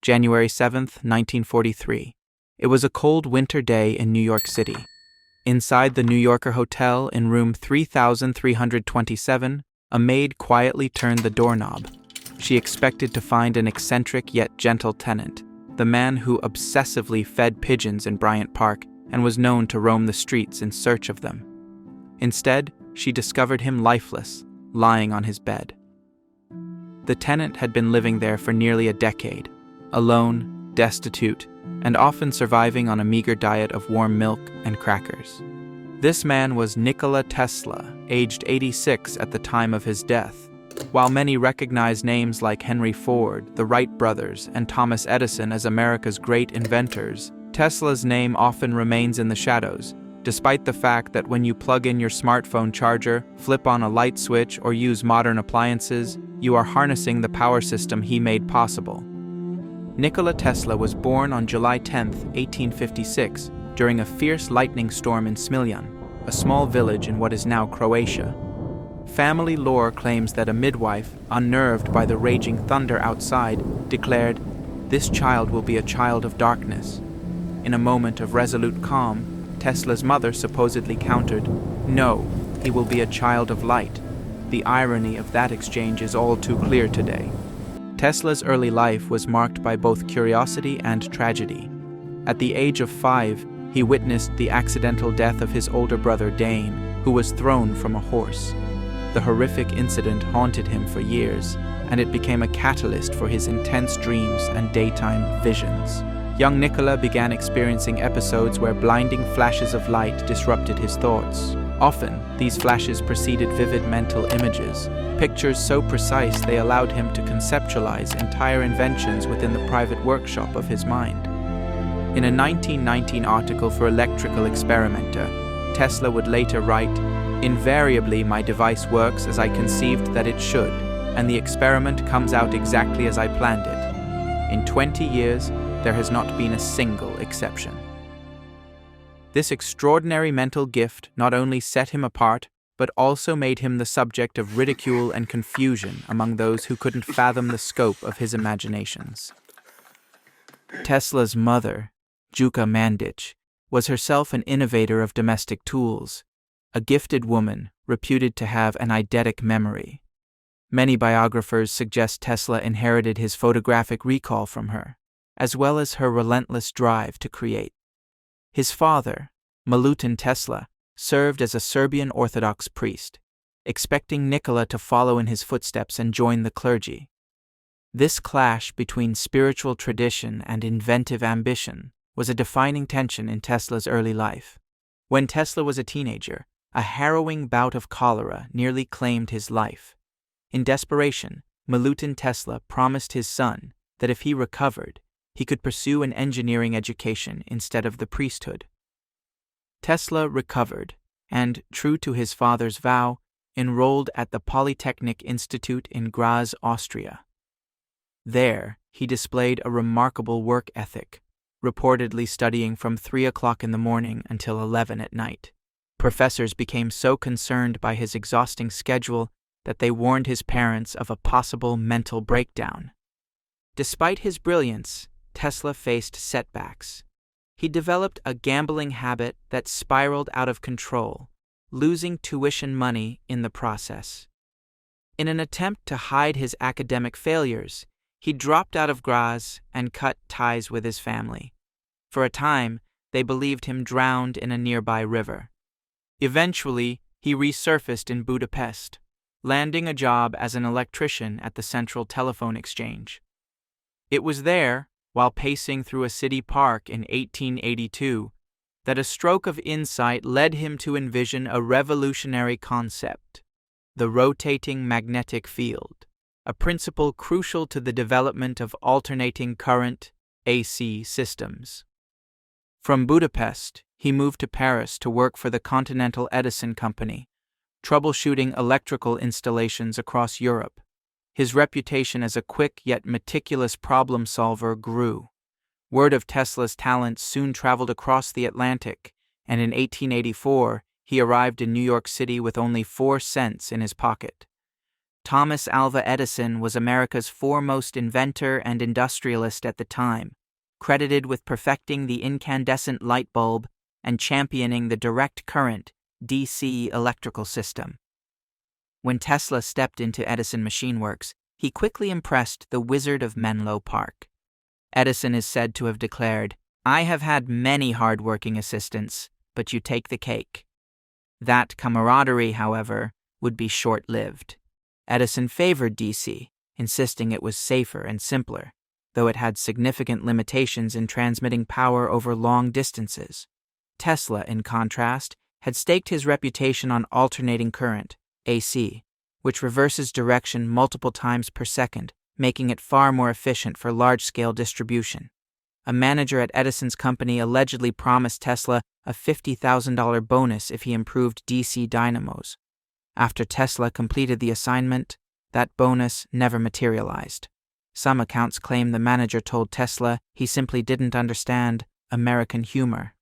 January 7th, 1943. It was a cold winter day in New York City. Inside the New Yorker Hotel in room 3327, a maid quietly turned the doorknob. She expected to find an eccentric yet gentle tenant, the man who obsessively fed pigeons in Bryant Park and was known to roam the streets in search of them. Instead, she discovered him lifeless, lying on his bed. The tenant had been living there for nearly a decade, alone, destitute, and often surviving on a meager diet of warm milk and crackers. This man was Nikola Tesla, aged 86 at the time of his death. While many recognize names like Henry Ford, the Wright brothers, and Thomas Edison as America's great inventors, Tesla's name often remains in the shadows, despite the fact that when you plug in your smartphone charger, flip on a light switch, or use modern appliances, you are harnessing the power system he made possible. Nikola Tesla was born on July 10, 1856, during a fierce lightning storm in Smiljan, a small village in what is now Croatia. Family lore claims that a midwife, unnerved by the raging thunder outside, declared, "This child will be a child of darkness." In a moment of resolute calm, Tesla's mother supposedly countered, "No, he will be a child of light." The irony of that exchange is all too clear today. Tesla's early life was marked by both curiosity and tragedy. At the age of 5, he witnessed the accidental death of his older brother Dane, who was thrown from a horse. The horrific incident haunted him for years, and it became a catalyst for his intense dreams and daytime visions. Young Nikola began experiencing episodes where blinding flashes of light disrupted his thoughts. Often, these flashes preceded vivid mental images, pictures so precise they allowed him to conceptualize entire inventions within the private workshop of his mind. In a 1919 article for Electrical Experimenter, Tesla would later write, "Invariably, my device works as I conceived that it should, and the experiment comes out exactly as I planned it. In 20 years, there has not been a single exception." This extraordinary mental gift not only set him apart, but also made him the subject of ridicule and confusion among those who couldn't fathom the scope of his imaginations. Tesla's mother, Juka Mandic, was herself an innovator of domestic tools, a gifted woman reputed to have an eidetic memory. Many biographers suggest Tesla inherited his photographic recall from her, as well as her relentless drive to create. His father, Milutin Tesla, served as a Serbian Orthodox priest, expecting Nikola to follow in his footsteps and join the clergy. This clash between spiritual tradition and inventive ambition was a defining tension in Tesla's early life. When Tesla was a teenager, a harrowing bout of cholera nearly claimed his life. In desperation, Milutin Tesla promised his son that if he recovered, he could pursue an engineering education instead of the priesthood. Tesla recovered and, true to his father's vow, enrolled at the Polytechnic Institute in Graz, Austria. There, he displayed a remarkable work ethic, reportedly studying from 3 o'clock in the morning until 11 at night. Professors became so concerned by his exhausting schedule that they warned his parents of a possible mental breakdown. Despite his brilliance, Tesla faced setbacks. He developed a gambling habit that spiraled out of control, losing tuition money in the process. In an attempt to hide his academic failures, he dropped out of Graz and cut ties with his family. For a time, they believed him drowned in a nearby river. Eventually, he resurfaced in Budapest, landing a job as an electrician at the Central Telephone Exchange. It was there, while pacing through a city park in 1882, that a stroke of insight led him to envision a revolutionary concept: the rotating magnetic field, a principle crucial to the development of alternating current AC systems. From Budapest, he moved to Paris to work for the Continental Edison Company, troubleshooting electrical installations across Europe. His reputation as a quick yet meticulous problem solver grew. Word of Tesla's talent soon traveled across the Atlantic, and in 1884 he arrived in New York City with only 4 cents in his pocket. Thomas Alva Edison was America's foremost inventor and industrialist at the time, credited with perfecting the incandescent light bulb and championing the direct current DC electrical system. When Tesla stepped into Edison Machine Works, he quickly impressed the Wizard of Menlo Park. Edison is said to have declared, "I have had many hard-working assistants, but you take the cake." That camaraderie, however, would be short-lived. Edison favored DC, insisting it was safer and simpler, though it had significant limitations in transmitting power over long distances. Tesla, in contrast, had staked his reputation on alternating current, AC, which reverses direction multiple times per second, making it far more efficient for large-scale distribution. A manager at Edison's company allegedly promised Tesla a $50,000 bonus if he improved DC dynamos. After Tesla completed the assignment, that bonus never materialized. Some accounts claim the manager told Tesla he simply didn't understand American humor.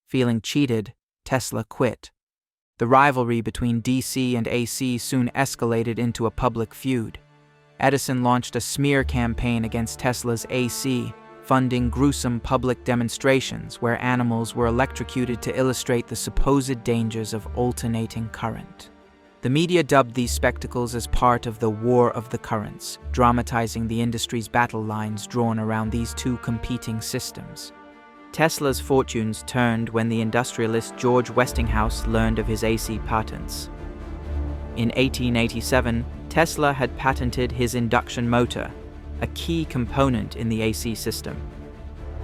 Feeling cheated, Tesla quit. The rivalry between DC and AC soon escalated into a public feud. Edison launched a smear campaign against Tesla's AC, funding gruesome public demonstrations where animals were electrocuted to illustrate the supposed dangers of alternating current. The media dubbed these spectacles as part of the War of the Currents, dramatizing the industry's battle lines drawn around these two competing systems. Tesla's fortunes turned when the industrialist George Westinghouse learned of his AC patents. In 1887, Tesla had patented his induction motor, a key component in the AC system.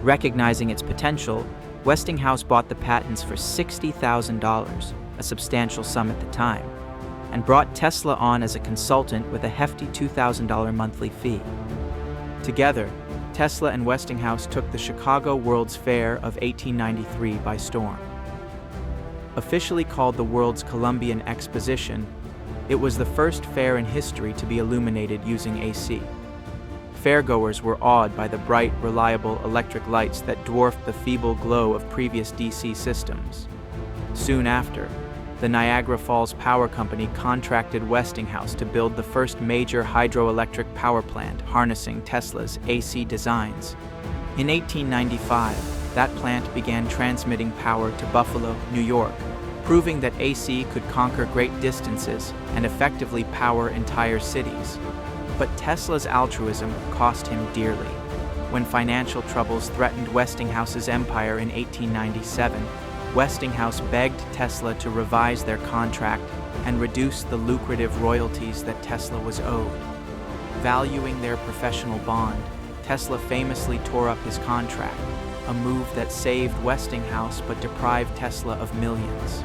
Recognizing its potential, Westinghouse bought the patents for $60,000, a substantial sum at the time, and brought Tesla on as a consultant with a hefty $2,000 monthly fee. Together, Tesla and Westinghouse took the Chicago World's Fair of 1893 by storm. Officially called the World's Columbian Exposition, it was the first fair in history to be illuminated using AC. Fairgoers were awed by the bright, reliable electric lights that dwarfed the feeble glow of previous DC systems. Soon after, the Niagara Falls Power Company contracted Westinghouse to build the first major hydroelectric power plant harnessing Tesla's AC designs. In 1895, that plant began transmitting power to Buffalo, New York, proving that AC could conquer great distances and effectively power entire cities. But Tesla's altruism cost him dearly. When financial troubles threatened Westinghouse's empire in 1897, Westinghouse begged Tesla to revise their contract and reduce the lucrative royalties that Tesla was owed. Valuing their professional bond, Tesla famously tore up his contract, a move that saved Westinghouse but deprived Tesla of millions.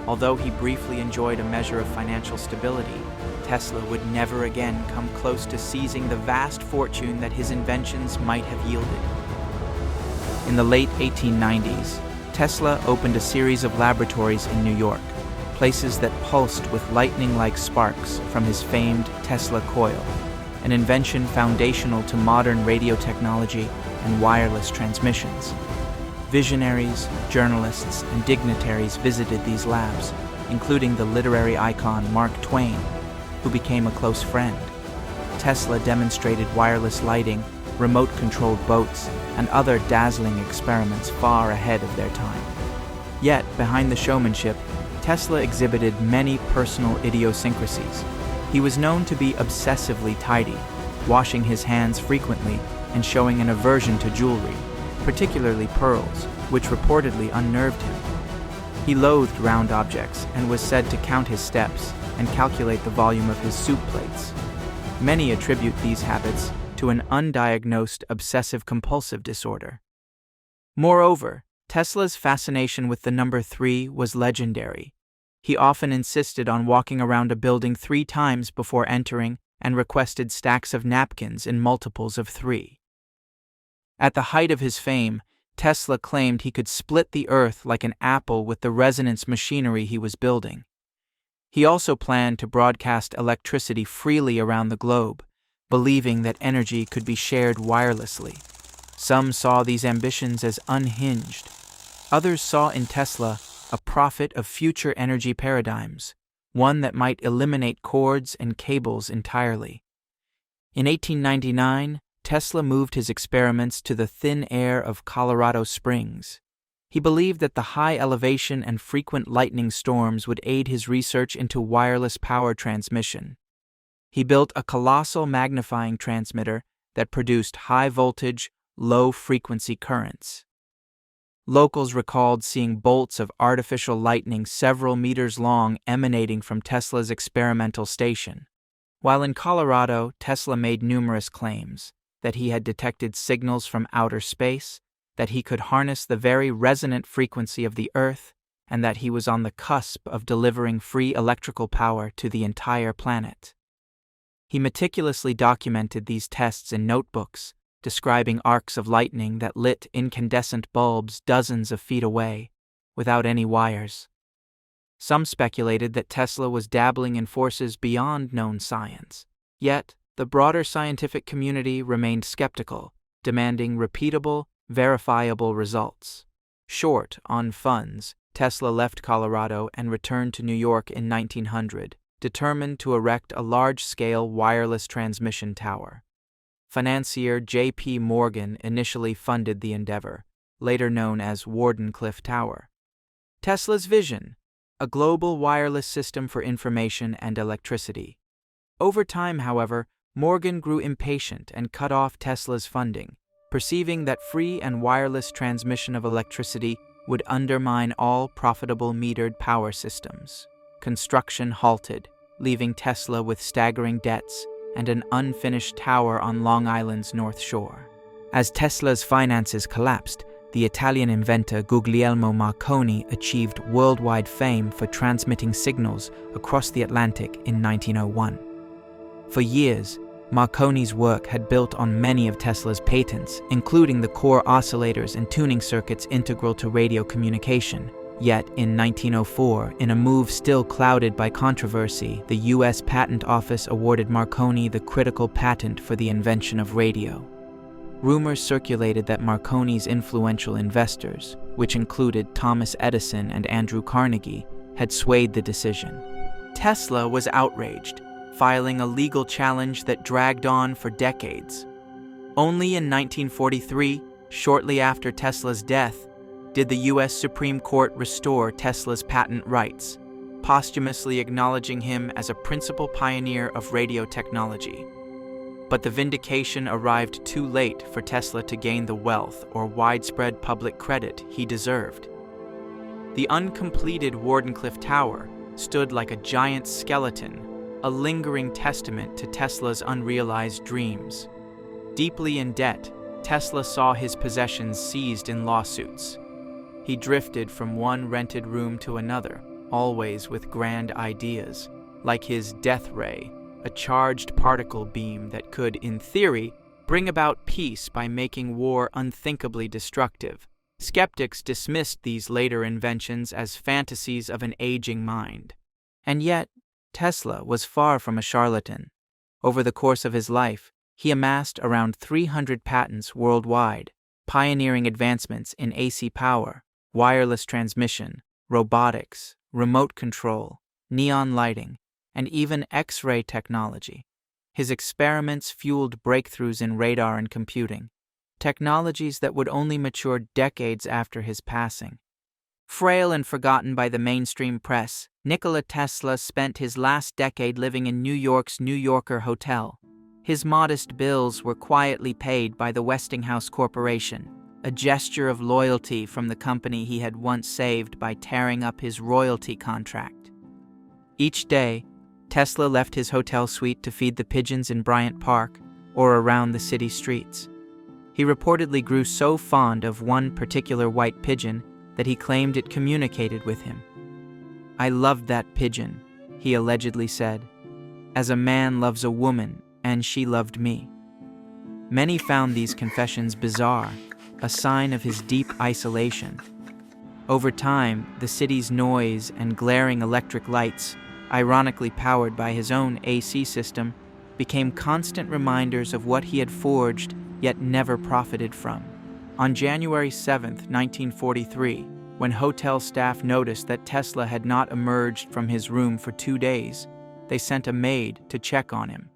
Although he briefly enjoyed a measure of financial stability, Tesla would never again come close to seizing the vast fortune that his inventions might have yielded. In the late 1890s, Tesla opened a series of laboratories in New York, places that pulsed with lightning-like sparks from his famed Tesla coil, an invention foundational to modern radio technology and wireless transmissions. Visionaries, journalists, and dignitaries visited these labs, including the literary icon Mark Twain, who became a close friend. Tesla demonstrated wireless lighting, remote-controlled boats, and other dazzling experiments far ahead of their time. Yet, behind the showmanship, Tesla exhibited many personal idiosyncrasies. He was known to be obsessively tidy, washing his hands frequently and showing an aversion to jewelry, particularly pearls, which reportedly unnerved him. He loathed round objects and was said to count his steps and calculate the volume of his soup plates. Many attribute these habits to an undiagnosed obsessive-compulsive disorder. Moreover, Tesla's fascination with the number 3 was legendary. He often insisted on walking around a building 3 times before entering and requested stacks of napkins in multiples of 3. At the height of his fame, Tesla claimed he could split the earth like an apple with the resonance machinery he was building. He also planned to broadcast electricity freely around the globe, believing that energy could be shared wirelessly. Some saw these ambitions as unhinged. Others saw in Tesla a prophet of future energy paradigms, one that might eliminate cords and cables entirely. In 1899, Tesla moved his experiments to the thin air of Colorado Springs. He believed that the high elevation and frequent lightning storms would aid his research into wireless power transmission. He built a colossal magnifying transmitter that produced high-voltage, low-frequency currents. Locals recalled seeing bolts of artificial lightning several meters long emanating from Tesla's experimental station. While in Colorado, Tesla made numerous claims that he had detected signals from outer space, that he could harness the very resonant frequency of the Earth, and that he was on the cusp of delivering free electrical power to the entire planet. He meticulously documented these tests in notebooks, describing arcs of lightning that lit incandescent bulbs dozens of feet away, without any wires. Some speculated that Tesla was dabbling in forces beyond known science. Yet, the broader scientific community remained skeptical, demanding repeatable, verifiable results. Short on funds, Tesla left Colorado and returned to New York in 1900, determined to erect a large-scale wireless transmission tower. Financier J.P. Morgan initially funded the endeavor, later known as Wardenclyffe Tower. Tesla's vision: a global wireless system for information and electricity. Over time, however, Morgan grew impatient and cut off Tesla's funding, perceiving that free and wireless transmission of electricity would undermine all profitable metered power systems. Construction halted, leaving Tesla with staggering debts and an unfinished tower on Long Island's North Shore. As Tesla's finances collapsed, the Italian inventor Guglielmo Marconi achieved worldwide fame for transmitting signals across the Atlantic in 1901. For years, Marconi's work had built on many of Tesla's patents, including the core oscillators and tuning circuits integral to radio communication. Yet, in 1904, in a move still clouded by controversy, the U.S. Patent Office awarded Marconi the critical patent for the invention of radio. Rumors circulated that Marconi's influential investors, which included Thomas Edison and Andrew Carnegie, had swayed the decision. Tesla was outraged, filing a legal challenge that dragged on for decades. Only in 1943, shortly after Tesla's death, did the U.S. Supreme Court restore Tesla's patent rights, posthumously acknowledging him as a principal pioneer of radio technology. But the vindication arrived too late for Tesla to gain the wealth or widespread public credit he deserved. The uncompleted Wardenclyffe Tower stood like a giant skeleton, a lingering testament to Tesla's unrealized dreams. Deeply in debt, Tesla saw his possessions seized in lawsuits. He drifted from one rented room to another, always with grand ideas, like his death ray, a charged particle beam that could, in theory, bring about peace by making war unthinkably destructive. Skeptics dismissed these later inventions as fantasies of an aging mind. And yet, Tesla was far from a charlatan. Over the course of his life, he amassed around 300 patents worldwide, pioneering advancements in AC power, wireless transmission, robotics, remote control, neon lighting, and even X-ray technology. His experiments fueled breakthroughs in radar and computing, technologies that would only mature decades after his passing. Frail and forgotten by the mainstream press, Nikola Tesla spent his last decade living in New York's New Yorker Hotel. His modest bills were quietly paid by the Westinghouse Corporation, a gesture of loyalty from the company he had once saved by tearing up his royalty contract. Each day, Tesla left his hotel suite to feed the pigeons in Bryant Park or around the city streets. He reportedly grew so fond of one particular white pigeon that he claimed it communicated with him. "I loved that pigeon," he allegedly said, "as a man loves a woman, and she loved me." Many found these confessions bizarre, a sign of his deep isolation. Over time, the city's noise and glaring electric lights, ironically powered by his own AC system, became constant reminders of what he had forged yet never profited from. On January 7, 1943, When hotel staff noticed that Tesla had not emerged from his room for 2 days, they sent a maid to check on him.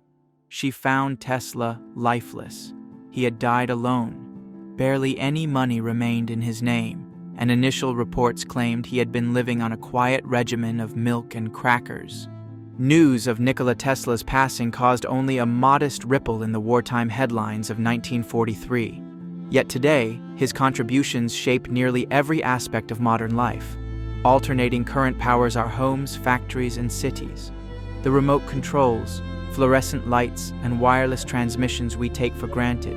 She found Tesla lifeless. He had died alone. Barely any money remained in his name, and initial reports claimed he had been living on a quiet regimen of milk and crackers. News of Nikola Tesla's passing caused only a modest ripple in the wartime headlines of 1943. Yet today, his contributions shape nearly every aspect of modern life. Alternating current powers our homes, factories, and cities. The remote controls, fluorescent lights, and wireless transmissions we take for granted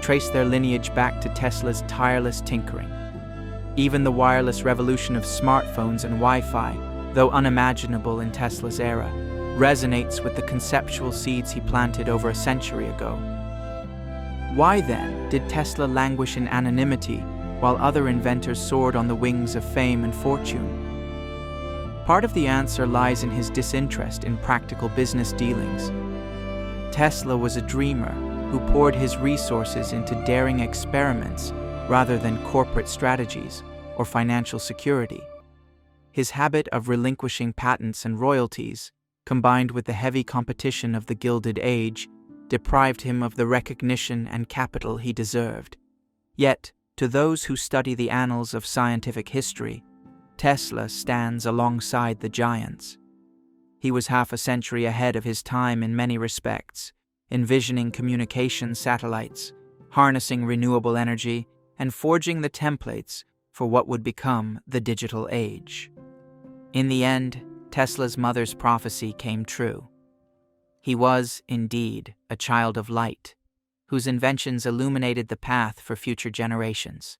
trace their lineage back to Tesla's tireless tinkering. Even the wireless revolution of smartphones and Wi-Fi, though unimaginable in Tesla's era, resonates with the conceptual seeds he planted over a century ago. Why then did Tesla languish in anonymity while other inventors soared on the wings of fame and fortune? Part of the answer lies in his disinterest in practical business dealings. Tesla was a dreamer who poured his resources into daring experiments rather than corporate strategies or financial security. His habit of relinquishing patents and royalties, combined with the heavy competition of the Gilded Age, deprived him of the recognition and capital he deserved. Yet, to those who study the annals of scientific history, Tesla stands alongside the giants. He was half a century ahead of his time in many respects, envisioning communication satellites, harnessing renewable energy, and forging the templates for what would become the digital age. In the end, Tesla's mother's prophecy came true. He was, indeed, a child of light, whose inventions illuminated the path for future generations.